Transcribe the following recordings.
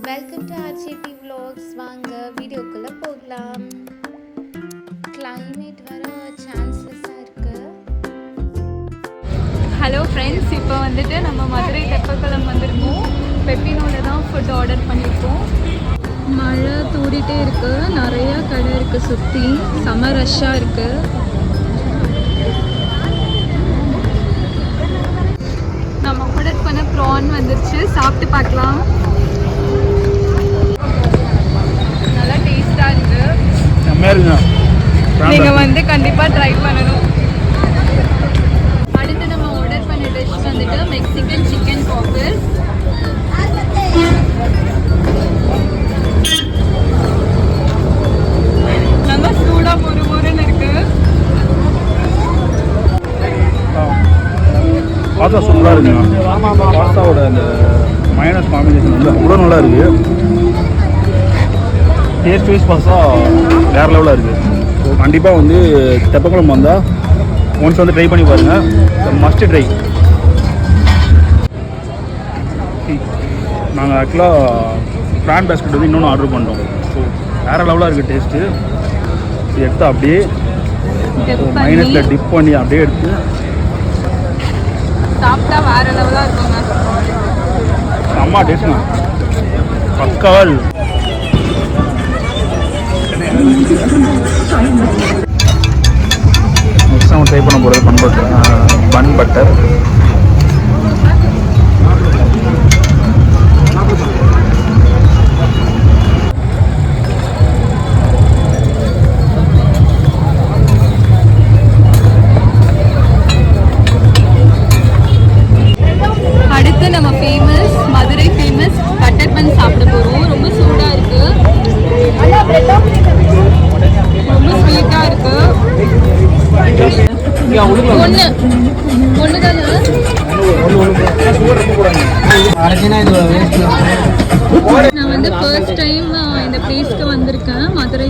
Welcome to RGB vlogs. வாங்க வீடியோக்குள்ளே போகலாம். கிளைமேட் வர சான்சஸாக இருக்குது. ஹலோ ஃப்ரெண்ட்ஸ், இப்போ வந்துட்டு நம்ம மதுரை தெப்பக்குளம் வந்திருக்கோம். பெப்பினோட தான் ஃபுட் ஆர்டர் பண்ணியிருக்கோம். மழை தூரிட்டே இருக்குது, நிறைய கடை இருக்குது, சுற்றி செம ரஷ்ஷாக இருக்குது. நம்ம ஆர்டர் பண்ண ப்ரான் வந்துருச்சு, சாப்பிட்டு பார்க்கலாம். நல்லா டேஸ்டாக இருக்குது. நீங்கள் வந்து கண்டிப்பாக ட்ரை பண்ணணும். அடுத்து நம்ம ஆர்டர் பண்ண டிஷ் வந்துட்டு மெக்சிகன் சிக்கன் பாப்பர்ஸ். நல்லா சூடாக முறுமுறுன்னு இருக்கு. பாஸ்தா சூப்பராக இருக்குங்க. பாஸ்தாவோட அந்த மைனஸ் காம்பினேஷன் வந்து அவ்வளோ நல்லா இருக்குது. டேஸ்ட் வைஸ் பாஸ்தா வேறு லெவலாக இருக்குது. ஸோ கண்டிப்பாக வந்து தெப்பக்குளம் வந்தால் ஒன்ஸ் வந்து ட்ரை பண்ணி பாருங்கள். Must try. நாங்கள் ஆக்சுவலாக ப்ரான் பேஸ்கெட் வந்து இன்னொன்று ஆர்டர் பண்ணிட்டோம். ஸோ வேறு லெவலாக இருக்குது டேஸ்ட்டு. இது எடுத்து அப்படியே மைனஸில் டிப் பண்ணி அப்படியே எடுத்து சாப்பிட்டா வேறு லெவலாக இருக்குங்க. அம்மா டேஸ்ட்ண்ணா பக்காவல். நெக்ஸ்ட் நம்ம ட்ரை பண்ண போகிறது பன் பட்டர். அடுத்து நம்ம famous Madurai famous butter bun சாப்பிட போகிறோம். ரொம்ப சூடாக இருக்குது, ரொம்ப ஸ்வீட்டாக இருக்குது. ஒன்று தானே. நான் வந்து ஃபர்ஸ்ட் டைம் இந்த பிளேஸ்க்கு வந்திருக்கேன், மதுரை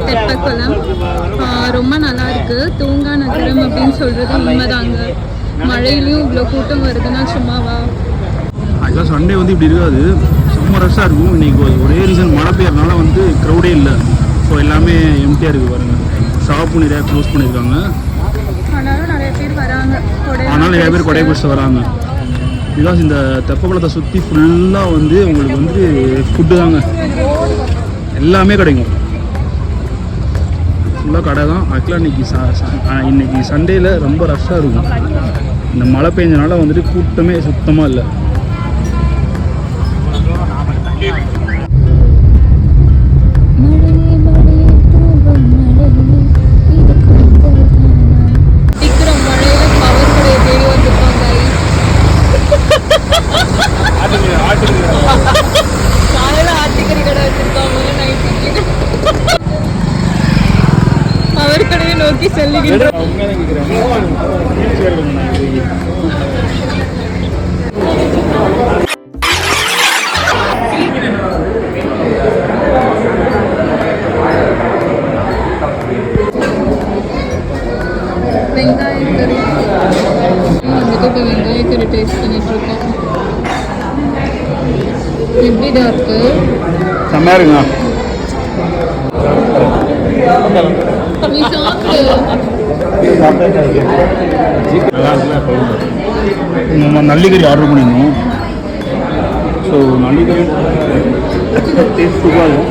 தெப்பக்குளம். ரொம்ப நல்லா இருக்குது. தூங்கா நகரம் அப்படின்னு சொல்கிறது உண்மைதாங்க. மழையிலையும் இவ்வளோ கூட்டம் வருதுன்னா சும்மாவா? ஆக்சுவலாக சண்டே வந்து இப்படி இருக்காது, செம்ம ரஷ்ஷாக இருக்கும். இன்றைக்கி ஒரே ரீசன் மழை பெய்யறதுனால வந்து க்ரௌடே இல்லை. ஸோ எல்லாமே எம்டியாக இருக்குது பாருங்கள். ஷாப்பும் நிறையா க்ளோஸ் பண்ணியிருக்காங்க. ஆனாலும் நிறைய பேர் வராங்க. ஆனாலும் நிறைய பேர் கொடை பிடிச்சிட்டு வராங்க. பிகாஸ் இந்த தெப்பக்குளத்தை சுற்றி ஃபுல்லாக வந்து உங்களுக்கு வந்து ஃபுட்டு தாங்க, எல்லாமே கிடைக்கும். ஃபுல்லாக கடை தான். ஆக்சுவலாக இன்றைக்கி சண்டேயில் ரொம்ப ரஷ்ஷாக இருக்கும். இந்த மழை பெஞ்சனால வந்துட்டு கூட்டமே சுத்தமாக இல்லை. நோக்கி செல்லுகின்றோம். வெங்காயக்கறி வந்துட்டு இப்போ வெங்காயக்கறி டேஸ்ட் பண்ணிட்டு இருக்கோம். எப்படிடா இருக்கு? செம்மையாக இருக்குங்க. நம்ம நல்லிக்கறி ஆர்டர் பண்ணியிருந்தோம். ஸோ நல்லிக்கறி டேஸ்ட் சூப்பராக இருக்கும்.